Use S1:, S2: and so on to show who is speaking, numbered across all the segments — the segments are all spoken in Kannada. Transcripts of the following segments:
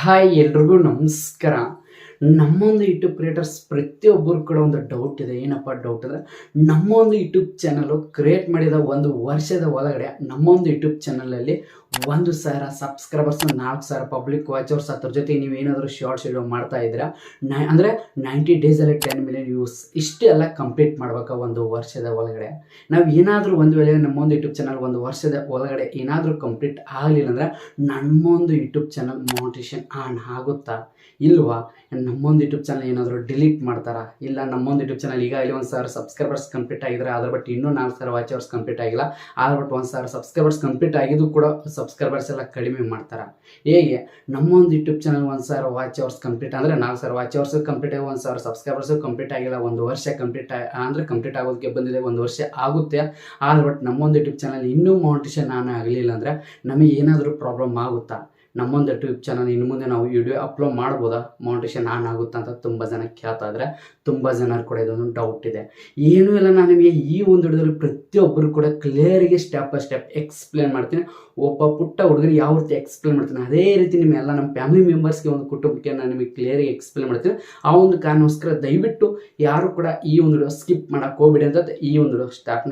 S1: ಹಾಯ್ ಎಲ್ರಿಗೂ ನಮಸ್ಕಾರ. ನಮ್ಮೊಂದು ಯೂಟ್ಯೂಬ್ ಕ್ರಿಯೇಟರ್ಸ್ ಪ್ರತಿಯೊಬ್ಬರು ಕೂಡ ಒಂದು ಡೌಟ್ ಇದೆ. ಏನಪ್ಪ ಡೌಟ್ ಅಂದರೆ, ನಮ್ಮೊಂದು ಯೂಟ್ಯೂಬ್ ಚಾನಲು ಕ್ರಿಯೇಟ್ ಮಾಡಿದ ಒಂದು ವರ್ಷದ ಒಳಗಡೆ ನಮ್ಮೊಂದು ಯೂಟ್ಯೂಬ್ ಚಾನಲಲ್ಲಿ 1,000 ಸಬ್ಸ್ಕ್ರೈಬರ್ಸ್, 4,000 ಪಬ್ಲಿಕ್ ವಾಚರ್ಸ್, ಅದ್ರ ಜೊತೆ ನೀವು ಏನಾದರೂ ಶಾರ್ಟ್ಸ್ ವಿಡಿಯೋ ಮಾಡ್ತಾ ಇದ್ದೀರಾ ಅಂದರೆ 90 ಡೇಸಲ್ಲಿ 10 ಮಿಲಿಯನ್ ವ್ಯೂಸ್ ಇಷ್ಟೆಲ್ಲ ಕಂಪ್ಲೀಟ್ ಮಾಡ್ಬೇಕು ಒಂದು ವರ್ಷದ ಒಳಗಡೆ. ನಾವು ಏನಾದರೂ ಒಂದು ವೇಳೆ ನಮ್ಮೊಂದು ಯೂಟ್ಯೂಬ್ ಚಾನಲ್ ಒಂದು ವರ್ಷದ ಒಳಗಡೆ ಏನಾದರೂ ಕಂಪ್ಲೀಟ್ ಆಗಲಿಲ್ಲ ಅಂದರೆ ನಮ್ಮೊಂದು ಯೂಟ್ಯೂಬ್ ಚಾನಲ್ ಮಾನಿಟೈಸೇಷನ್ ಆನ್ ಆಗುತ್ತಾ ಇಲ್ವಾ? ನಮ್ಮೊಂದು ಯೂಟ್ಯೂಬ್ ಚಾನಲ್ ಏನಾದರೂ ಡಿಲೀಟ್ ಮಾಡ್ತಾರಾ? ಇಲ್ಲ ನಮ್ಮೊಂದು ಯೂಟ್ಯೂಬ್ ಚಾನಲ್ ಈಗ ಇಲ್ಲಿ 1,000 ಸಬ್ಸ್ಕ್ರೈಬರ್ಸ್ ಕಂಪ್ಲೀಟ್ ಆಗಿದ್ರೆ, ಅದ್ರ ಬಟ್ ಇನ್ನೂ 4,000 ವಾಚರ್ಸ್ ಕಂಪ್ಲೀಟ್ ಆಗಿಲ್ಲ, ಅದ್ರ ಬಟ್ 1,000 ಸಬ್ಸ್ಕ್ರೈಬರ್ಸ್ ಕಂಪ್ಲೀಟ್ ಆಗಿದ್ದು ಕೂಡ ಸಬ್ಸ್ಕ್ರೈಬರ್ಸ್ ಎಲ್ಲ ಕಡಿಮೆ ಮಾಡ್ತಾರೆ. ಹೇಗೆ ನಮ್ಮೊಂದು ಯೂಟ್ಯೂಬ್ ಚಾನಲ್ 1,000 ವಾಚರ್ಸ್ ಕಂಪ್ಲೀಟ್ ಅಂದರೆ 4,000 ವಾಚರ್ಸ್ ಕಂಪ್ಲೀಟ್ ಆಗಿ 1,000 ಸಬ್ಸ್ಕ್ರೈಬರ್ಸ್ ಕಂಪ್ಲೀಟ್ ಆಗಿಲ್ಲ, ಒಂದು ವರ್ಷ ಕಂಪ್ಲೀಟ್ ಅಂದರೆ ಕಂಪ್ಲೀಟ್ ಆಗೋದಕ್ಕೆ ಬಂದಿದೆ, ಒಂದು ವರ್ಷ ಆಗುತ್ತೆ. ಆದ್ರೆ ಬಟ್ ನಮ್ಮೊಂದು ಯೂಟ್ಯೂಬ್ ಚಾನಲ್ ಇನ್ನೂ ಮಾನಿಟೈಸೇಷನ್ ಆನ್ ಆಗಲಿಲ್ಲ ಅಂದರೆ ನಮಗೆ ಏನಾದರೂ ಪ್ರಾಬ್ಲಮ್ ಆಗುತ್ತಾ? ನಮ್ಮೊಂದು ಯೂಟ್ಯೂಬ್ ಚಾನಲ್ ಇನ್ನು ಮುಂದೆ ನಾವು ವಿಡಿಯೋ ಅಪ್ಲೋಡ್ ಮಾಡ್ಬೋದಾ, ಮಾನಿಟೈಸೇಷನ್ ಆನ್ ಆಗುತ್ತಾ ಅಂತ ತುಂಬ ಜನ ಕೇಳ್ತಾ ಇದ್ದಾರೆ. ತುಂಬ ಜನರು ಕೂಡ ಇದೊಂದು ಡೌಟ್ ಇದೆ. ಏನೂ ಇಲ್ಲ, ನಾನು ನಿಮಗೆ ಈ ಒಂದು ವಿಡಿಯೋದಲ್ಲಿ ಪ್ರತಿಯೊಬ್ಬರು ಕೂಡ ಕ್ಲಿಯರಿಗೆ ಸ್ಟೆಪ್ ಬೈ ಸ್ಟೆಪ್ ಎಕ್ಸ್ಪ್ಲೇನ್ ಮಾಡ್ತೀನಿ. ಒಬ್ಬ ಪುಟ್ಟ ಹುಡುಗನಿಗೆ ಯಾವ ರೀತಿ ಎಕ್ಸ್ಪ್ಲೇನ್ ಮಾಡ್ತೀನಿ, ಅದೇ ರೀತಿ ನಿಮ್ಮೆಲ್ಲ ನಮ್ಮ ಫ್ಯಾಮಿಲಿ ಮೆಂಬರ್ಸ್ಗೆ, ಒಂದು ಕುಟುಂಬಕ್ಕೆ ನಾನು ನಿಮಗೆ ಕ್ಲಿಯರಿಗೆ ಎಕ್ಸ್ಪ್ಲೇನ್ ಮಾಡ್ತೀನಿ. ಆ ಒಂದು ಕಾರಣಕ್ಕೋಸ್ಕರ ದಯವಿಟ್ಟು ಯಾರು ಕೂಡ ಈ ಒಂದು ವಿಡಿಯೋ ಸ್ಕಿಪ್ ಮಾಡೋಕ್ಕೆ ಹೋಗ್ಬಿಡಿ ಅಂತ ಈ ಒಂದು ವಿಡಿಯೋ ಸ್ಟಾರ್ಟ್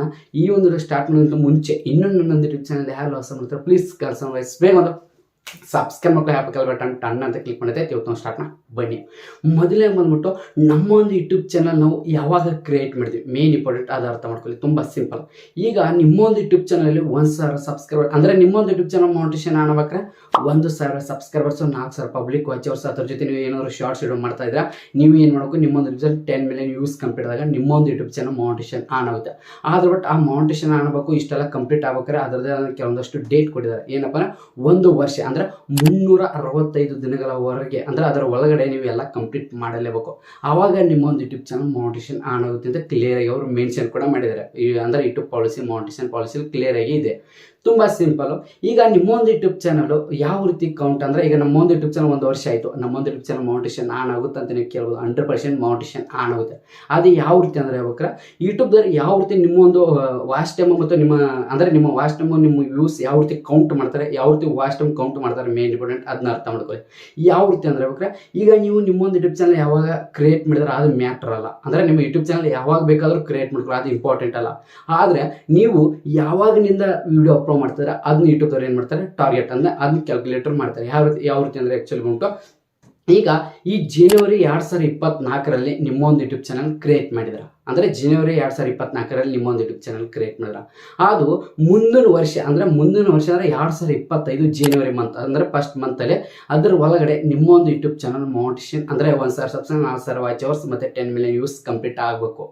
S1: ಮಾಡೋದಕ್ಕಿಂತ ಮುಂಚೆ ಇನ್ನೂ ನನ್ನೊಂದು ಯೂಟ್ಯೂಬ್ ಚಾನಲ್ ಯಾರು ಹೊಸ ಮಾಡ್ತಾರೆ ಪ್ಲೀಸ್ ಬೇಗ ಒಂದು ಸಬ್ಸ್ಕ್ರೈಬ್ ಮಕ್ಕಳು ಹ್ಯಾಪಲ್ ಬಟನ್ ಟನ್ ಅಂತ ಕ್ಲಿಕ್ ಮಾಡಿದೆ. ಇವತ್ತು ನಾವು ಸ್ಟಾರ್ಟ್ನ ಬನ್ನಿ. ಮೊದಲೇ ಬಂದ್ಬಿಟ್ಟು ನಮ್ಮ ಒಂದು ಯೂಟ್ಯೂಬ್ ಚಾನಲ್ ನಾವು ಯಾವಾಗ ಕ್ರಿಯೇಟ್ ಮಾಡಿದ್ವಿ, ಮೇನ್ ಇಂಪಾರ್ಟೆಂಟ್ ಅದು ಅರ್ಥ ಮಾಡ್ಕೊಳ್ಳಿ. ತುಂಬ ಸಿಂಪಲ್. ಈಗ ನಿಮ್ಮೊಂದು ಯೂಟ್ಯೂಬ್ ಚಾನಲಲ್ಲಿ 1,000 ಸಬ್ಸ್ಕ್ರೈಬರ್ ಅಂದರೆ ನಿಮ್ಮೊಂದು ಯೂಟ್ಯೂಬ್ ಚಾನಲ್ ಮಾನಿಟೈಸೇಷನ್ ಆಗ್ಬೇಕಾದ್ರೆ 1,000 ಸಬ್ಸ್ಕ್ರೈಬರ್ಸ್, 4,000 ಪಬ್ಲಿಕ್ ವಾಚರ್ಸ್, ಅದ್ರ ಜೊತೆ ನೀವು ಏನಾದರೂ ಶಾರ್ಟ್ಸ್ ವಿಡಿಯೋ ಮಾಡ್ತಾ ಇದ್ರೆ ನೀವು ಏನು ಮಾಡಬೇಕು, ನಿಮ್ಮೊಂದು YouTube channel 10 million views complete ಆದಾಗ ನಿಮ್ಮೊಂದು ಯೂಟ್ಯೂಬ್ ಚಾನಲ್ ಮಾನಿಟೈಸೇಷನ್ ಆನ್ ಆಗುತ್ತೆ. ಆದ್ರೆ ಬಟ್ ಆ ಮಾನಿಟೈಸೇಷನ್ ಆಗಬೇಕು, ಇಷ್ಟೆಲ್ಲ ಕಂಪ್ಲೀಟ್ ಆಗ್ಬೇಕಾದ್ರೆ ಅದರದ್ದೇ ಕೆಲವೊಂದಷ್ಟು ಡೇಟ್ ಕೊಟ್ಟಿದ್ದಾರೆ. ಏನಪ್ಪ ಅಂದರೆ 1 ವರ್ಷ ಅಂದರೆ 365 ದಿನಗಳವರೆಗೆ, ಅಂದರೆ ಅದರ ಒಳಗಡೆ ನೀವು ಎಲ್ಲ ಕಂಪ್ಲೀಟ್ ಮಾಡಲೇಬೇಕು. ಆವಾಗ ನಿಮ್ಮೊಂದು ಯೂಟ್ಯೂಬ್ ಚಾನಲ್ ಮಾನಿಟೈಸೇಷನ್ ಆನ್ ಆಗುತ್ತೆ ಅಂತ ಕ್ಲಿಯರ್ ಆಗಿ ಅವರು ಮೆನ್ಷನ್ ಕೂಡ ಮಾಡಿದ್ದಾರೆ. ಅಂದರೆ YouTube policy, monetization policy clear ಆಗಿ ಇದೆ. ತುಂಬ ಸಿಂಪಲು. ಈಗ ನಿಮ್ಮೊಂದು ಯೂಟ್ಯೂಬ್ ಚಾನಲು ಯಾವ ರೀತಿ ಕೌಂಟ್ ಅಂದರೆ, ಈಗ ನಮ್ಮೊಂದು ಯೂಟ್ಯೂಬ್ ಚಾನಲ್ 1 ವರ್ಷ ಆಯಿತು, ನಮ್ಮೊಂದು ಯೂಟ್ಯೂಬ್ ಚಾನಲ್ ಮಾನಿಟೈಸೇಷನ್ ಆನ್ ಆಗುತ್ತೆ ಅಂತ ನೀವು ಕೇಳ್ಬೋದು. 100% ಮಾನಿಟೈಸೇಷನ್ ಆನ್ ಆಗುತ್ತೆ. ಅದು ಯಾವ ರೀತಿ ಅಂದರೆ ಹೇಳ್ಬೇಕಾರೆ, ಯೂಟ್ಯೂಬ್ದಲ್ಲಿ ಯಾವ ರೀತಿ ನಿಮ್ಮೊಂದು ವಾಚ್ ಟೈಮ್ ಮತ್ತು ನಿಮ್ಮ ವಾಚ್ ಟೈಮು, ನಿಮ್ಮ ವ್ಯೂಸ್ ಯಾವ ರೀತಿ ಕೌಂಟ್ ಮಾಡ್ತಾರೆ, ಯಾವ ರೀತಿ ವಾಚ್ ಟೈಮ್ ಕೌಂಟ್ ಮಾಡ್ತಾರೆ, ಮೇನ್ ಇಂಪಾರ್ಟೆಂಟ್ ಅದನ್ನ ಅರ್ಥ ಮಾಡ್ಕೊಳ್ಳಿ. ಯಾವ ರೀತಿ ಅಂದರೆ ಹೇಳ್ಬೇಕಾರೆ, ಈಗ ನೀವು ನಿಮ್ಮೊಂದು ಯೂಟ್ಯೂಬ್ ಚಾನಲ್ ಯಾವಾಗ ಕ್ರಿಯೇಟ್ ಮಾಡಿದ್ರೆ ಅದು ಮ್ಯಾಟ್ರ್ ಅಲ್ಲ. ಅಂದರೆ ನಿಮ್ಮ ಯೂಟ್ಯೂಬ್ ಚಾನಲ್ ಯಾವಾಗ ಬೇಕಾದರೂ ಕ್ರಿಯೇಟ್ ಮಾಡ್ಕೊಳ್ಳಿ, ಅದು ಇಂಪಾರ್ಟೆಂಟ್ ಅಲ್ಲ. ಆದರೆ ನೀವು ಯಾವಾಗಿನಿಂದ ವಿಡಿಯೋ ಅಪ್ಲೋಡ್ ಮಾಡ್ತಾರೆ ಅದನ್ನ ಯೂಟ್ಯೂಬ್ದವ್ರು ಏನು ಮಾಡ್ತಾರೆ, ಟಾರ್ಗೆಟ್ ಅಂದರೆ ಅದನ್ನ ಕ್ಯಾಲ್ಕುಲೇಟರ್ ಮಾಡ್ತಾರೆ. ಯಾವ ರೀತಿ ಅಂದರೆ ಆ್ಯಕ್ಚುಲಿ ಬಂತು, ಈಗ ಈ ಜನವರಿ 2024ರಲ್ಲಿ ನಿಮ್ಮೊಂದು ಯೂಟ್ಯೂಬ್ ಚಾನಲ್ ಕ್ರಿಯೇಟ್ ಮಾಡಿದ್ರ, ಅಂದರೆ ಜನವರಿ 2024ರಲ್ಲಿ ನಿಮ್ಮೊಂದು ಯೂಟ್ಯೂಬ್ ಚಾನಲ್ ಕ್ರಿಯೇಟ್ ಮಾಡಿದ್ರ, ಅದು ಮುಂದಿನ ವರ್ಷ ಅಂದರೆ 2025 ಜನವರಿ ಮಂತ್ ಅಂದರೆ ಫಸ್ಟ್ ಮಂತಲ್ಲಿ ಅದರ ಒಳಗಡೆ ನಿಮ್ಮೊಂದು ಯೂಟ್ಯೂಬ್ ಚಾನಲ್ ಮಾನಿಟೈಸೇಷನ್ ಅಂದರೆ 1,000 ಸಬ್ಸ್ಕ್ರೈಬ್, 4,000 ವಾಚರ್ಸ್ ಮತ್ತು 10 ಮಿಲಿಯನ್ ವ್ಯೂಸ್ ಕಂಪ್ಲೀಟ್ ಆಗಬೇಕು.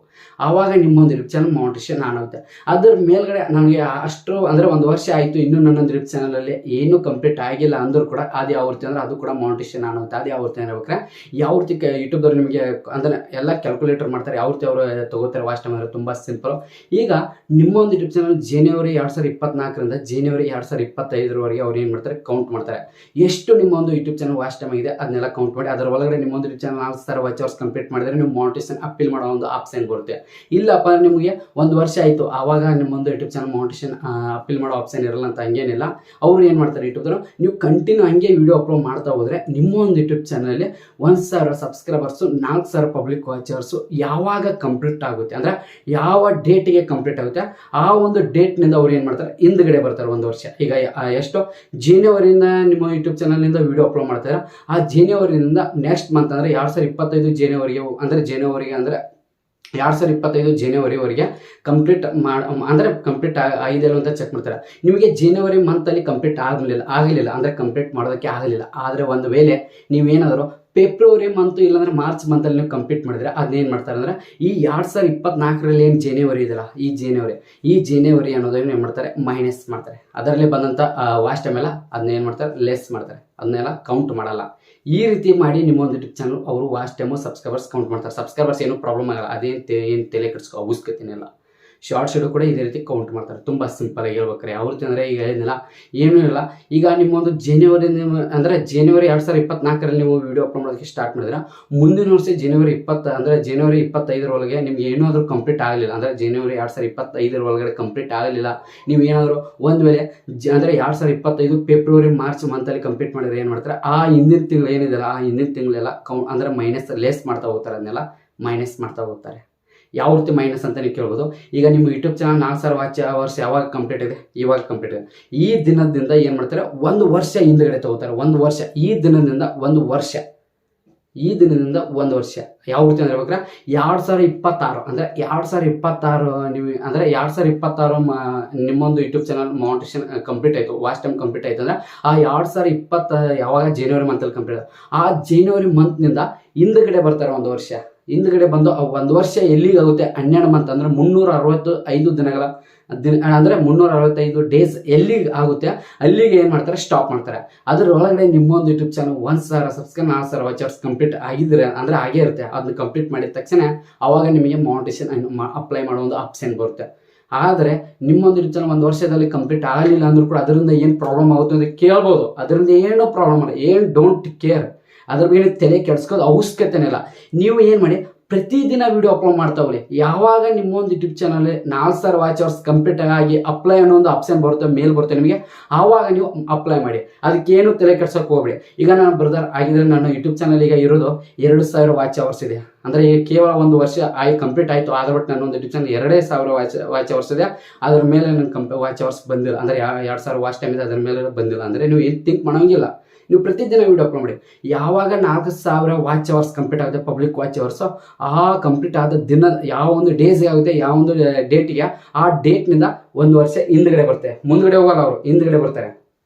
S1: ಆವಾಗ ನಿಮ್ಮೊಂದು ಯೂಟ್ಯೂಬ್ ಚಾನಲ್ ಮಾನಿಟೈಸೇಷನ್ ಆನ್ ಆಗುತ್ತೆ. ಅದರ ಮೇಲ್ಗಡೆ ನನಗೆ ಅಷ್ಟು ಅಂದರೆ 1 ವರ್ಷ ಆಯಿತು, ಇನ್ನೂ ನನ್ನೊಂದು ಯೂಟ್ಯೂಬ್ ಚಾನಲಲ್ಲಿ ಏನೂ ಕಂಪ್ಲೀಟ್ ಆಗಿಲ್ಲ ಅಂದರೂ ಕೂಡ ಅದು ಯಾವ ರೀತಿ ಅಂದರೆ ಅದು ಕೂಡ ಮಾನಿಟೈಸೇಷನ್ ಆನ್ ಆಗುತ್ತೆ. ಅದು ಯಾವ ರೀತಿ ಹೇಳ್ಬೇಕಾರೆ, ಯಾವ ರೀತಿ ಯೂಟ್ಯೂಬ್ದವ್ರು ನಿಮಗೆ ಅಂದರೆ ಎಲ್ಲ ಕ್ಯಾಲ್ಕುಲೇಟರ್ ಮಾಡ್ತಾರೆ, ಯಾವ ರೀತಿ ಅವರು ತಗೋತಾರೆ ವಾಚ್ ಟೈಮ್ ಅಂದರೆ ತುಂಬ ಸಿಂಪಲ್. ಈಗ ನಿಮ್ಮೊಂದು ಯೂಟ್ಯೂಬ್ ಚಾನಲ್ ಜನವರಿ 2024ರಿಂದ ಜನವರಿ 2025ರವರೆಗೆ ಅವ್ರು ಏನು ಮಾಡ್ತಾರೆ, ಕೌಂಟ್ ಮಾಡ್ತಾರೆ. ಎಷ್ಟು ನಿಮ್ಮೊಂದು ಯೂಟ್ಯೂಬ್ ಚಾನಲ್ ವಾಚ್ ಟೈಮ್ ಆಗಿದೆ ಅದನ್ನೆಲ್ಲ ಕೌಂಟ್ ಮಾಡಿ ಅದರ ಒಳಗಡೆ ನಿಮ್ಮೊಂದು ಯೂಟ್ಯೂಬ್ ಚಾನಲ್ 4,000 ವಾಚರ್ಸ್ ಕಂಪ್ಲೀಟ್ ಮಾಡಿದರೆ ನೀವು ಮಾನಿಟೈಸೇಷನ್ ಅಪೀಲ್ ಮಾಡೋ ಒಂದು ಆಪ್ಷನ್ ಬರುತ್ತೆ. ಇಲ್ಲಪ್ಪ ನಿಮಗೆ 1 ವರ್ಷ ಆಯಿತು, ಆವಾಗ ನಿಮ್ಮೊಂದು ಯೂಟ್ಯೂಬ್ ಚಾನಲ್ ಮಾನಿಟೈಸೇಷನ್ ಅಪೀಲ್ ಮಾಡೋ ಆಪ್ಷನ್ ಇರಲ್ಲ ಅಂತ ಹಂಗೇನಿಲ್ಲ. ಅವರು ಏನು ಮಾಡ್ತಾರೆ, ಯೂಟ್ಯೂಬ್ದವರು ನೀವು ಕಂಟಿನ್ಯೂ ಹಂಗೆ ವಿಡಿಯೋ ಅಪ್ಲೋಡ್ ಮಾಡ್ತಾ ಹೋದರೆ ನಿಮ್ಮೊಂದು ಯೂಟ್ಯೂಬ್ ಚಾನಲಲ್ಲಿ 1,000 ಸಬ್ಸ್ಕ್ರೈಬರ್ಸು, 4,000 ಪಬ್ಲಿಕ್ ವಾಚರ್ಸು ಯಾವಾಗ ಕಂಪ್ಲೀಟ್ ಆಗುತ್ತೆ ಅಂದರೆ ಯಾವ ಡೇಟಿಗೆ ಕಂಪ್ಲೀಟ್ ಆಗುತ್ತೆ ಆ ಒಂದು ಡೇಟ್ನಿಂದ ಅವ್ರು ಏನು ಮಾಡ್ತಾರೆ, ಹಿಂದ್ಗಡೆ ಬರ್ತಾರೆ 1 ವರ್ಷ. ಈಗ ಎಷ್ಟು ಜನವರಿಯಿಂದ ನಿಮ್ಮ ಯೂಟ್ಯೂಬ್ ಚಾನಲ್ನಿಂದ ವಿಡಿಯೋ ಅಪ್ಲೋಡ್ ಮಾಡ್ತಾರೆ, ಆ ಜನವರಿಯಿಂದ ನೆಕ್ಸ್ಟ್ ಮಂತ್ ಅಂದರೆ 2025 ಜನವರಿಗೆ ಅಂದರೆ 2025 ಜನವರಿವರೆಗೆ ಕಂಪ್ಲೀಟ್ ಅಂದರೆ ಕಂಪ್ಲೀಟ್ ಆಗಿದೆಯಲ್ಲ ಅಂತ ಚೆಕ್ ಮಾಡ್ತಾರೆ. ನಿಮಗೆ ಜನವರಿ ಮಂತಲ್ಲಿ ಕಂಪ್ಲೀಟ್ ಆಗಲಿಲ್ಲ ಅಂದರೆ ಕಂಪ್ಲೀಟ್ ಮಾಡೋದಕ್ಕೆ ಆಗಲಿಲ್ಲ. ಆದರೆ ಒಂದು ವೇಳೆ ನೀವೇನಾದರೂ ಫೆಬ್ರವರಿ ಮಂತು ಇಲ್ಲಾಂದರೆ ಮಾರ್ಚ್ ಮಂತಲ್ಲಿ ನೀವು ಕಂಪ್ಲೀಟ್ ಮಾಡಿದರೆ ಅದನ್ನೇನು ಮಾಡ್ತಾರೆ ಅಂದರೆ, ಈ 2024ರಲ್ಲಿ ಏನು ಜನವರಿ ಇದೆಯಲ್ಲ, ಈ ಜನವರಿ ಅನ್ನೋದನ್ನು ಏನು ಮಾಡ್ತಾರೆ, ಮೈನಸ್ ಮಾಡ್ತಾರೆ. ಅದರಲ್ಲಿ ಬಂದಂಥ ವಾಚ್ ಟೈಮ್ ಎಲ್ಲ ಅದನ್ನೇನು ಮಾಡ್ತಾರೆ, ಲೆಸ್ ಮಾಡ್ತಾರೆ, ಅದನ್ನೆಲ್ಲ ಕೌಂಟ್ ಮಾಡಲ್ಲ. ಈ ರೀತಿ ಮಾಡಿ ನಿಮ್ಮೊಂದು ಯೂಟ್ಯೂಬ್ ಚಾನಲ್ ಅವರು ವಾಚ್ ಟೈಮು ಸಬ್ಸ್ಕ್ರೈಬರ್ಸ್ ಕೌಂಟ್ ಮಾಡ್ತಾರೆ. ಸಬ್ಸ್ಕ್ರೈಬರ್ಸ್ ಏನೂ ಪ್ರಾಬ್ಲಮ್ ಆಗಲ್ಲ, ಏನು ತಲೆ ಕೆಡಿಸ್ಕೊ ಅವಶ್ಯಕತೆನಿಲ್ಲ. ಶಾರ್ಟ್ಸ್ ವಿಡಿಯೋ ಕೂಡ ಇದೇ ರೀತಿ ಕೌಂಟ್ ಮಾಡ್ತಾರೆ. ತುಂಬ ಸಿಂಪಲ್ ಆಗಿ ಹೇಳ್ಬೇಕಾರೆ ಯಾವ ರೀತಿ ಅಂದರೆ ಈಗ ಹೇಳಿದ್ನಲ್ಲ ಏನೂ ಇಲ್ಲ. ಈಗ ನಿಮ್ಮೊಂದು ಜನವರಿ ಅಂದರೆ ಜನವರಿ 2024ರಲ್ಲಿ ನೀವು ವಿಡಿಯೋ ಅಪ್ಲೋಡ್ ಮಾಡೋದಕ್ಕೆ ಸ್ಟಾರ್ಟ್ ಮಾಡಿದ್ರೆ ಮುಂದಿನ ವರ್ಷ ಜನವರಿ 25 ಒಳಗೆ ನಿಮ್ಗೆ ಏನಾದರೂ ಕಂಪ್ಲೀಟ್ ಆಗಲಿಲ್ಲ ಅಂದರೆ ಜನವರಿ 2025 ಒಳಗಡೆ ಕಂಪ್ಲೀಟ್ ಆಗಲಿಲ್ಲ, ನೀವು ಏನಾದರೂ ಒಂದು ವೇಳೆ ಅಂದರೆ 2025 ಫೆಬ್ರವರಿ ಮಾರ್ಚ್ ಮಂತಲ್ಲಿ ಕಂಪ್ಲೀಟ್ ಮಾಡಿದ್ರೆ ಏನು ಮಾಡ್ತಾರೆ, ಆ ಹಿಂದಿನ ತಿಂಗಳು ಏನಿದೆಯಲ್ಲ ಆ ಹಿಂದಿನ ತಿಂಗಳೆಲ್ಲ ಅಂದರೆ ಮೈನಸ್ ಲೆಸ್ ಮಾಡ್ತಾ ಹೋಗ್ತಾರೆ, ಅದನ್ನೆಲ್ಲ ಮೈನಸ್ ಮಾಡ್ತಾ ಹೋಗ್ತಾರೆ. ಯಾವ ರೀತಿ ಮೈನಸ್ ಅಂತ ನೀವು ಕೇಳ್ಬೋದು. ಈಗ ನಿಮ್ಮ ಯೂಟ್ಯೂಬ್ ಚಾನಲ್ 4,000 ವಾಚ್ ಅವರ್ಸ್ ಯಾವಾಗ ಕಂಪ್ಲೀಟ್ ಇದೆ, ಇವಾಗ ಕಂಪ್ಲೀಟ್ ಇದೆ. ಈ ದಿನದಿಂದ ಏನು ಮಾಡ್ತಾರೆ, 1 ವರ್ಷ ಹಿಂದುಗಡೆ ತಗೋತಾರೆ. 1 ವರ್ಷ, ಈ ದಿನದಿಂದ 1 ವರ್ಷ, ಈ ದಿನದಿಂದ 1 ವರ್ಷ. ಯಾವ ರೀತಿ ಅಂದ್ರೆ ಬೇಕಾದ್ರೆ 2026 ಅಂದರೆ 2026 ನೀವು ಅಂದರೆ 2026 ನಿಮ್ಮೊಂದು ಯೂಟ್ಯೂಬ್ ಚಾನಲ್ ಮಾನಿಟೈಸೇಷನ್ ಕಂಪ್ಲೀಟ್ ಆಯಿತು, ವಾಚ್ ಟೈಮ್ ಕಂಪ್ಲೀಟ್ ಆಯಿತು ಅಂದರೆ ಆ 2020 ಯಾವಾಗ ಜನವರಿ ಮಂತಲ್ಲಿ ಕಂಪ್ಲೀಟ್ ಆಯಿತು, ಆ ಜನವರಿ ಮಂತ್ನಿಂದ ಹಿಂದುಗಡೆ ಬರ್ತಾರೆ 1 ವರ್ಷ. ಹಿಂದುಗಡೆ ಬಂದು 1 ವರ್ಷ ಎಲ್ಲಿಗಾಗುತ್ತೆ, 12 ಮಂತ್ ಅಂದರೆ 365 ದಿನಗಳ ಅಂದರೆ 365 ಡೇಸ್ ಎಲ್ಲಿಗೆ ಆಗುತ್ತೆ ಅಲ್ಲಿಗೆ ಏನು ಮಾಡ್ತಾರೆ, ಸ್ಟಾಪ್ ಮಾಡ್ತಾರೆ. ಅದರೊಳಗಡೆ ನಿಮ್ಮೊಂದು YouTube channel 1,000 subscribe 4,000 watch hours complete ಆಗಿದ್ರೆ ಅಂದರೆ ಆಗೇ ಇರುತ್ತೆ. ಅದನ್ನ ಕಂಪ್ಲೀಟ್ ಮಾಡಿದ ತಕ್ಷಣ ಆವಾಗ ನಿಮಗೆ ಮಾನಿಟೈಸೇಷನ್ ಅಪ್ಲೈ ಮಾಡೋ ಒಂದು ಆಪ್ಷನ್ ಬರುತ್ತೆ. ಆದರೆ ನಿಮ್ಮೊಂದು ಯೂಟ್ಯೂಬ್ ಚಾನಲ್ 1 ವರ್ಷದಲ್ಲಿ ಕಂಪ್ಲೀಟ್ ಆಗಲಿಲ್ಲ ಅಂದ್ರೂ ಕೂಡ ಅದರಿಂದ ಏನು ಪ್ರಾಬ್ಲಮ್ ಆಗುತ್ತೆ ಅಂತ ಕೇಳ್ಬೋದು. ಅದರಿಂದ ಏನೂ ಪ್ರಾಬ್ಲಮ್ ಇಲ್ಲ, ಏನು ಡೋಂಟ್ ಕೇರ್, ಅದ್ರ ಮೇಲೆ ತಲೆ ಕೆಡಿಸ್ಕೋದು ಅವಶ್ಯಕತೆನೇ ಇಲ್ಲ. ನೀವು ಏನು ಮಾಡಿ, ಪ್ರತಿದಿನ ವಿಡಿಯೋ ಅಪ್ಲೋಡ್ ಮಾಡ್ತಾ ಹೋಗಿ. ಯಾವಾಗ ನಿಮ್ಮೊಂದು YouTube channel 4,000 watch hours complete ಆಗಿ ಅಪ್ಲೈ ಅನ್ನೋ ಒಂದು ಆಪ್ಷನ್ ಬರುತ್ತೆ, ಮೇಲ್ ಬರುತ್ತೆ ನಿಮಗೆ, ಆವಾಗ ನೀವು ಅಪ್ಲೈ ಮಾಡಿ. ಅದಕ್ಕೇನು ತಲೆ ಕೆಡ್ಸೋಕೆ ಹೋಗ್ಬೇಡಿ. ಈಗ ನಾನು ಬ್ರದರ್ ಆಗಿದ್ರೆ ನನ್ನ ಯೂಟ್ಯೂಬ್ ಚಾನಲ್ ಈಗ ಇರೋದು 2,000 ವಾಚ್ ಅವರ್ಸ್ ಇದೆ ಅಂದರೆ ಕೇವಲ 1 ವರ್ಷ ಕಂಪ್ಲೀಟ್ ಆಯಿತು. ಆದ್ರೆ ಬಟ್ ನನ್ನ ಒಂದು ಯೂಟ್ಯೂಬ್ ಚಾನಲ್ 2,000 ವಾಚ್ ಅವರ್ಸ್ ಇದೆ. ಅದ್ರ ಮೇಲೆ ನನ್ನ ವಾಚ್ ಅವರ್ಸ್ ಬಂದಿಲ್ಲ ಅಂದರೆ 2,000 ವಾಚ್ ಟೈಮ್ ಇದೆ, ಅದ್ರ ಮೇಲೆ ಬಂದಿಲ್ಲ ಅಂದರೆ ನೀವು ಏನು ಥಿಂಕ್ ಮಾಡೋಂಗಿಲ್ಲ. ನೀವು ಪ್ರತಿದಿನ ವಿಡಿಯೋ ಅಪ್ಲೋಡ್ ಮಾಡಿ. ಯಾವಾಗ 4,000 ವಾಚ್ ಅವರ್ಸ್ ಕಂಪ್ಲೀಟ್ ಆಗುತ್ತೆ, ಪಬ್ಲಿಕ್ ವಾಚ್ ಅವರ್ಸು, ಆ ಕಂಪ್ಲೀಟ್ ಆದ ದಿನ ಯಾವ ಒಂದು ಡೇಸ್ಗೆ ಆಗುತ್ತೆ, ಯಾವ ಒಂದು ಡೇಟಿಗೆ, ಆ ಡೇಟ್ನಿಂದ 1 ವರ್ಷ ಹಿಂದ್ಗಡೆ ಬರ್ತಾರೆ. ಮುಂದ್ಗಡೆ ಹೋಗಲ್ಲ, ಅವರು ಹಿಂದ್ಗಡೆ ಬರ್ತಾರೆ.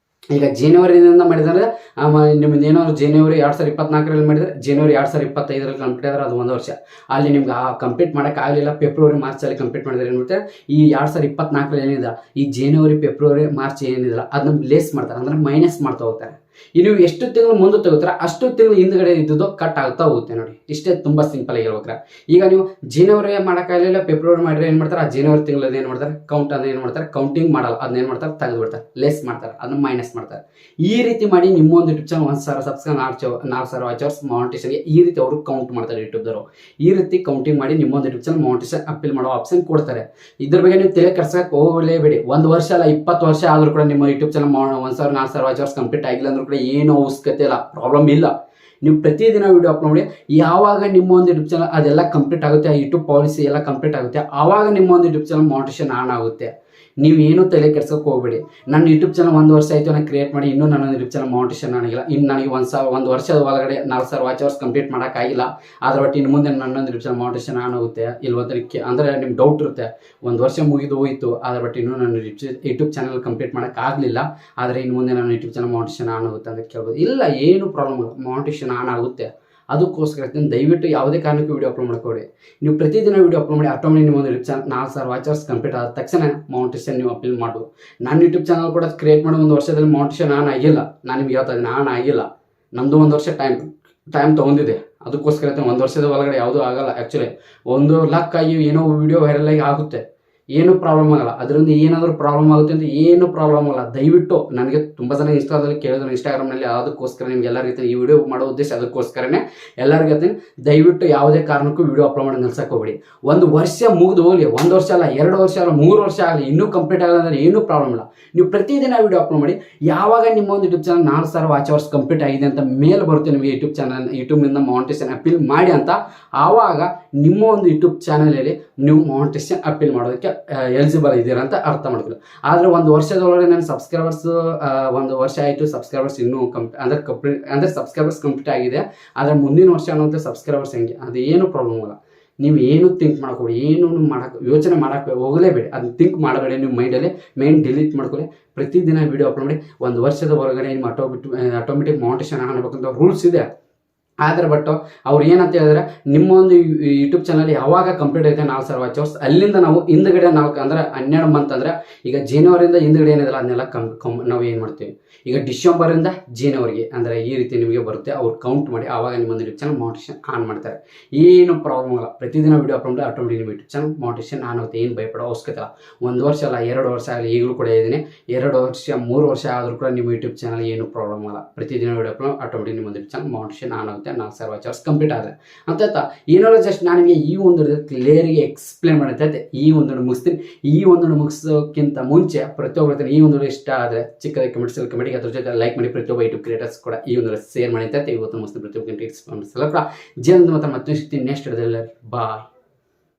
S1: ಈಗ ಜನವರಿಯಿಂದ ಮಾಡಿದ್ರೆ ನಿಮ್ದು ಏನಾದ್ರು ಜನವರಿ 2024ರಲ್ಲಿ ಮಾಡಿದರೆ ಜನವರಿ 2025ರಲ್ಲಿ ಕಂಪ್ಲೀಟ್ ಆದರೆ ಅದು 1 ವರ್ಷ. ಅಲ್ಲಿ ನಿಮ್ಗೆ ಕಂಪ್ಲೀಟ್ ಮಾಡೋಕ್ಕಾಗಲಿಲ್ಲ, ಫೆಬ್ರವರಿ ಮಾರ್ಚಲ್ಲಿ ಕಂಪ್ಲೀಟ್ ಮಾಡಿದ್ರೆ ಏನು ಮಾಡ್ತಾರೆ, ಈ 2024ರಲ್ಲಿ ಏನಿದೆ ಈ ಜನವರಿ ಫೆಬ್ರವರಿ ಮಾರ್ಚ್ ಏನಿದೆ ಅದನ್ನ ಲೇಸ್ ಮಾಡ್ತಾರೆ ಅಂದರೆ ಮೈನಸ್ ಮಾಡ್ತಾ ಹೋಗ್ತಾರೆ. ನೀವು ಎಷ್ಟು ತಿಂಗಳು ಮುಂದೆ ತಗೋತೀರ ಅಷ್ಟು ತಿಂಗಳು ಹಿಂದ್ಗಡೆ ಇದ್ದು ಕಟ್ ಆಗ್ತಾ ಹೋಗುತ್ತೆ ನೋಡಿ. ಇಷ್ಟೇ, ತುಂಬ ಸಿಂಪಲ್ ಆಗಿ ಹೇಳ್ಬೇಕ್ರೆ. ಈಗ ನೀವು ಜನವರಿ ಮಾಡೋಕ್ಕಾಗಲಿಲ್ಲ, ಫೆಬ್ರವರಿ ಮಾಡಿದ್ರೆ ಏನು ಮಾಡ್ತಾರೆ, ಆ ಜನವರಿ ತಿಂಗಳಲ್ಲಿ ಏನು ಮಾಡ್ತಾರೆ, ಕೌಂಟ್ ಅದನ್ನ ಏನು ಮಾಡ್ತಾರೆ, ಕೌಂಟಿಂಗ್ ಮಾಡಲ್ಲ, ಅದನ್ನ ಏನು ಮಾಡ್ತಾರೆ, ತೆಗೆದು ಬಿಡ್ತಾರೆ, ಲೆಸ್ ಮಾಡ್ತಾರೆ, ಅದನ್ನ ಮೈನಸ್ ಮಾಡ್ತಾರೆ. ಈ ರೀತಿ ಮಾಡಿ ನಿಮ್ಮೊಂದು YouTube channel 1,000 subscribe 4,000 watch hours ಮಾನಿಟೈಸೇಷನ್ಗೆ ಈ ರೀತಿ ಅವರು ಕೌಂಟ್ ಮಾಡ್ತಾರೆ ಯೂಟ್ಯೂಬ್ದವರು. ಈ ರೀತಿ ಕೌಂಟಿಂಗ್ ಮಾಡಿ ನಿಮ್ಮೊಂದು ಯೂಟ್ಯೂಬ್ ಚಾನಲ್ ಮಾನಿಟೈಸೇಷನ್ ಅಪೀಲ್ ಮಾಡೋ ಆಪ್ಷನ್ ಕೊಡ್ತಾರೆ. ಇದ್ರ ಬಗ್ಗೆ ನೀವು ತಲೆ ಕೆಡ್ಸಕ್ಕೆ ಹೋಗಲೇಬೇಡಿ. 1 ವರ್ಷ ಅಲ್ಲ 20 ವರ್ಷ ಆದರೂ ಕೂಡ ನಿಮ್ಮ YouTube channel 1,000 4,000 watch hours complete ಆಗಿಲ್ಲ ಅಂದ್ರೂ ಕೂಡ ಏನೂ ಅವಶ್ಯಕತೆ ಇಲ್ಲ, ಪ್ರಾಬ್ಲಮ್ ಇಲ್ಲ. ನೀವು ಪ್ರತಿದಿನ ವಿಡಿಯೋ ಅಪ್ಲೋಡ್ ಮಾಡಿ. ಯಾವಾಗ ನಿಮ್ಮ ಒಂದು ಯೂಟ್ಯೂಬ್ ಚಾನಲ್ ಅದೆಲ್ಲ ಕಂಪ್ಲೀಟ್ ಆಗುತ್ತೆ, ಆ ಯೂಟ್ಯೂಬ್ ಪಾಲಿಸಿ ಎಲ್ಲ ಕಂಪ್ಲೀಟ್ ಆಗುತ್ತೆ, ಆವಾಗ ನಿಮ್ಮ ಒಂದು ಯೂಟ್ಯೂಬ್ ಚಾನಲ್ ಮಾನಿಟೈಸೇಷನ್ ಆನ್ ಆಗುತ್ತೆ. ನೀವು ಏನೂ ತಲೆ ಕೆಡ್ಸೋಕೆ ಹೋಗ್ಬೇಡಿ. ನನ್ನ ಯೂಟ್ಯೂಬ್ ಚಾನಲ್ 1 ವರ್ಷ ಆಯಿತು ನಾನು ಕ್ರಿಯೇಟ್ ಮಾಡಿ, ಇನ್ನೂ ನನ್ನ ಯೂಟ್ಯೂಬ್ ಚಾನಲ್ ಮಾನಿಟೈಸೇಷನ್ ಆಗಿಲ್ಲ, ಇನ್ನು ನನಗೆ 1 ವರ್ಷದ ಒಳಗಡೆ 4,000 ವಾಚ್ ಅವರ್ಸ್ ಕಂಪ್ಲೀಟ್ ಮಾಡೋಕ್ಕಾಗಿಲ್ಲ, ಆದರೆ ಬಟ್ ಇನ್ನು ಮುಂದೆ ನನ್ನೊಂದು ಯೂಟ್ಯೂಬ್ ಚಾನಲ್ ಮಾನಿಟೈಸೇಷನ್ ಆನ್ ಆಗುತ್ತೆ ಇಲ್ವಂತ ಅಂದರೆ ನಿಮ್ಗೆ ಡೌಟ್ ಇರುತ್ತೆ. 1 ವರ್ಷ ಮುಗಿದು ಹೋಯಿತು, ಆದರೆ ಬಟ್ ಇನ್ನೂ ನನ್ನ ಯೂಟ್ಯೂಬ್ ಚಾನಲ್ ಕಂಪ್ಲೀಟ್ ಮಾಡೋಕ್ಕಾಗಲಿಲ್ಲ, ಆದರೆ ಇನ್ನು ಮುಂದೆ ನನ್ನ ಯೂಟ್ಯೂಬ್ ಚಾನಲ್ ಮಾನಿಟೈಸೇಷನ್ ಆನ್ ಆಗುತ್ತೆ ಅಂತ ಕೇಳ್ಬೋದು. ಇಲ್ಲ, ಏನು ಪ್ರಾಬ್ಲಮ್ ಇಲ್ಲ, ಮಾನಿಟೈಸೇಷನ್ ಆನ್ ಆಗುತ್ತೆ. ಅದಕ್ಕೋಸ್ಕರ ದಯವಿಟ್ಟು ಯಾವುದೇ ಕಾರಣಕ್ಕೂ ವಿಡಿಯೋ ಅಪ್ಲೋಡ್ ಮಾಡ್ಕೊಳ್ಳಿ. ನೀವು ಪ್ರತಿದಿನ ವಿಡಿಯೋ ಅಪ್ಲೋಡ್ ಮಾಡಿ, ಆಟೋಮೆಟಿಕ್ ನಿಮ್ಮ ಒಂದು YouTube channel 4,000 watch hours complete ಆದ ತಕ್ಷಣ ಮಾನಿಟೈಸೇಷನ್ ನೀವು ಅಪೀಲ್ ಮಾಡ್ಬೋದು. ನನ್ನ ಯೂಟ್ಯೂಬ್ ಚಾನಲ್ ಕೂಡ ಕ್ರಿಯೇಟ್ ಮಾಡಿ 1 ವರ್ಷದಲ್ಲಿ ಮಾನಿಟೈಸೇಷನ್ ಆನ್ ಆಗಿಲ್ಲ. ನಾನು ನಿಮ್ಗೆ ಹೇಳ್ತಾ ಇದ್ದೀನಿ, ಆನ್ ಆಗಿಲ್ಲ. ನಮ್ಮದು 1 ವರ್ಷ ಟೈಮ್ ತೊಗೊಂಡಿದೆ. ಅದಕ್ಕೋಸ್ಕರ 1 ವರ್ಷದ ಒಳಗಡೆ ಯಾವುದೂ ಆಗಲ್ಲ. ಆ್ಯಕ್ಚುಲಿ 1 ಲಕ್ ಆಗಿ ಏನೋ ವಿಡಿಯೋ ವೈರಲ್ ಆಗಿ ಆಗುತ್ತೆ, ಏನೂ ಪ್ರಾಬ್ಲಮ್ ಆಗಲ್ಲ. ಅದರಿಂದ ಏನಾದರೂ ಪ್ರಾಬ್ಲಮ್ ಆಗುತ್ತೆ ಅಂತ ಏನೂ ಪ್ರಾಬ್ಲಮ್ ಆಗಲ್ಲ. ದಯವಿಟ್ಟು ನನಗೆ ತುಂಬ ಜನ ಇನ್ಸ್ಟಾದಲ್ಲಿ ಕೇಳಿದ್ರು, ಇನ್ಸ್ಟಾಗ್ರಾಮ್ನಲ್ಲಿ, ಅದಕ್ಕೋಸ್ಕರ ನಿಮ್ಗೆ ಎಲ್ಲರಿಗೂ ಈ ವಿಡಿಯೋ ಮಾಡೋ ಉದ್ದೇಶ ಅದಕ್ಕೋಸ್ಕರನೇ ಎಲ್ಲರಿಗೂ ಹೇಳ್ತೀನಿ, ದಯವಿಟ್ಟು ಯಾವುದೇ ಕಾರಣಕ್ಕೂ ವಿಡಿಯೋ ಅಪ್ಲೋಡ್ ಮಾಡಿ ನಿಲ್ಸಕ್ಕೆ ಹೋಗ್ಬೇಡಿ. 1 ವರ್ಷ ಮುಗಿದು ಹೋಗಲಿ, 1 ವರ್ಷ ಅಲ್ಲ 2 ವರ್ಷ ಅಲ್ಲ 3 ವರ್ಷ ಆಗಲಿ, ಇನ್ನೂ ಕಂಪ್ಲೀಟ್ ಆಗಲ್ಲ ಅಂದರೆ ಏನೂ ಪ್ರಾಬ್ಲಮ್ ಇಲ್ಲ. ನೀವು ಪ್ರತಿದಿನ ವಿಡಿಯೋ ಅಪ್ಲೋಡ್ ಮಾಡಿ. ಯಾವಾಗ ನಿಮ್ಮ ಒಂದು YouTube channel 4,000 watch hours complete ಆಗಿದೆ ಅಂತ ಮೇಲ್ ಬರುತ್ತೆ ನಿಮಗೆ, ಯೂಟ್ಯೂಬ್ನಿಂದ ಮಾನಿಟೈಸೇಷನ್ ಅಪೀಲ್ ಮಾಡಿ ಅಂತ, ಆವಾಗ ನಿಮ್ಮ ಒಂದು ಯೂಟ್ಯೂಬ್ ಚಾನಲಲ್ಲಿ ನೀವು ಮಾನಿಟೈಸೇಷನ್ ಅಪೀಲ್ ಮಾಡೋದಕ್ಕೆ ಎಲಿಜಿಬಲ್ ಇದ್ದೀರಾ ಅಂತ ಅರ್ಥ ಮಾಡ್ಕೊಳ್ಳಿ. ಆದರೆ 1 ವರ್ಷದೊಳಗೆ ನನ್ನ ಸಬ್ಸ್ಕ್ರೈಬರ್ಸ್ 1 ವರ್ಷ ಆಯಿತು, ಸಬ್ಸ್ಕ್ರೈಬರ್ಸ್ ಇನ್ನೂ ಅಂದರೆ ಸಬ್ಸ್ಕ್ರೈಬರ್ಸ್ ಕಂಪ್ಲೀಟ್ ಆಗಿದೆ, ಆದರೆ ಮುಂದಿನ ವರ್ಷ ಅನ್ನೋಂಥ ಸಬ್ಸ್ಕ್ರೈಬರ್ಸ್ ಹೆಂಗೆ, ಅದು ಏನು ಪ್ರಾಬ್ಲಮ್ ಇಲ್ಲ. ನೀವು ಏನು ಥಿಂಕ್ ಮಾಡ್ಕೊಳ್ಳಿ, ಏನು ಯೋಚನೆ ಮಾಡೋಕ್ಕೆ ಹೋಗಲೇಬೇಡಿ. ಅದನ್ನ ಥಿಂಕ್ ಮಾಡಬೇಡಿ. ನೀವು ಮೈಂಡ್ ಡಿಲೀಟ್ ಮಾಡ್ಕೊಳ್ಳಿ. ಪ್ರತಿದಿನ ವಿಡಿಯೋ ಅಪ್ಲೋಡ್ ಮಾಡಿ. 1 ವರ್ಷದ ಹೊರಗಡೆ ನಿಮ್ಮ ಆಟೋಮೆಟಿಕ್ ಮಾನಿಟೈಸೇಷನ್ ಆಗಬೇಕಂತ ರೂಲ್ಸ್ ಇದೆ. ಆದರೆ ಬಟ್ ಅವ್ರು ಏನಂತ ಹೇಳಿದ್ರೆ ನಿಮ್ಮ ಒಂದು ಯೂಟ್ಯೂಬ್ ಚಾನಲ್ ಯಾವಾಗ ಕಂಪ್ಲೀಟ್ ಆಗುತ್ತೆ 4,000 ವಾಚ್ ಅವರ್ಸ್ ಅಲ್ಲಿಂದ ನಾವು ಹಿಂದ್ಗಡೆ ಅಂದ್ರೆ 12 ಮಂತ್ ಅಂದ್ರೆ ಈಗ ಜನವರಿಯಿಂದ ಹಿಂದ್ಗಡೆ ಏನಿದಲ್ಲ ಅದನ್ನೆಲ್ಲ ನಾವು ಏನು ಮಾಡ್ತೀವಿ ಈಗ ಡಿಸೆಂಬರಿಂದ ಜನವರಿಗೆ ಅಂದರೆ ಈ ರೀತಿ ನಿಮಗೆ ಬರುತ್ತೆ. ಅವ್ರು ಕೌಂಟ್ ಮಾಡಿ ಆವಾಗ ನಿಮ್ಮೊಂದು ಯೂಟ್ಯೂಬ್ ಚಾನಲ್ ಮಾನಿಟೈಸೇಷನ್ ಆನ್ ಮಾಡ್ತಾರೆ. ಏನು ಪ್ರಾಬ್ಲಮ್ ಇಲ್ಲ, ಪ್ರತಿದಿನ ವಿಡಿಯೋ ಅಪ್ಲೋಡ್ ಆಟೋಮೆಟಿಕ್ ನಿಮ್ಮ ಯೂಟ್ಯೂಬ್ ಚಾನಲ್ ಮಾನಿಟೈಸೇಷನ್ ಆನ್ ಆಗುತ್ತೆ. ಏನು ಭಯಪಡೋ ಅವಶ್ಯಕತೆ ಇಲ್ಲ. 1 ವರ್ಷ ಅಲ್ಲ 2 ವರ್ಷ ಆಗಲಿ ಈಗಲೂ ಕೂಡ ಇದ್ದೀನಿ 2 ವರ್ಷ 3 ವರ್ಷ ಆದರೂ ಕೂಡ ನಿಮ್ಮ ಯೂಟ್ಯೂಬ್ ಚಾನಲ್ ಏನು ಪ್ರಾಬ್ಲಮ್ ಇಲ್ಲ. ಪ್ರತಿದಿನ ವಿಡಿಯೋ ಅಪ್ಲೋಡ್ ಆಟೋಮೆಟಿಕ್ ನಿಮ್ಮ ಯೂಟ್ಯೂಬ್ ಚಾನಲ್ ಮಾನಿಟೈಸೇಷನ್ ಆನ್ ಆಗುತ್ತೆ. 4,000 ವಾಚ್ ಅವರ್ಸ್ ಕಂಪ್ಲೀಟ್ ಆದರೆ ಅಂತ ಏನಾದ್ರು ಜಸ್ಟ್ ನಾನು ನಿಮಗೆ ಈ ಒಂದು ಕ್ಲಿಯರಿಗೆ ಎಕ್ಸ್ಪ್ಲೇನ್ ಮಾಡುತ್ತೆ. ಈ ಒಂದು ಮುಗಿಸ್ತೀನಿ. ಈ ಒಂದು ಮುಗಿಸೋಕ್ಕಿಂತ ಮುಂಚೆ ಪ್ರತಿಯೊಬ್ಬರು ಈ ಒಂದು ಇಷ್ಟ ಆದರೆ ಚಿಕ್ಕದಾಗಿ ಕಮೆಂಟಿಗೆ ಅದ್ರ ಜೊತೆ ಲೈಕ್ ಮಾಡಿ. ಪ್ರತಿಯೊಬ್ಬ ಯೂಟ್ಯೂಬ್ ಕ್ರಿಯೇಟರ್ಸ್ ಕೂಡ ಈ ಒಂದು ಶೇರ್ ಮಾಡಿ ಅಂತ ಇವತ್ತು ಮುಗಿಸ್ತೀನಿ. ಪ್ರತಿಯೊಬ್ಬ ಜೀವನದ ಮತ್ತೆ ಸಿಗ್ತೀನಿ ನೆಕ್ಸ್ಟ್ ವಿಡಿಯೋದಲ್ಲಿ. ಬಾಯ್.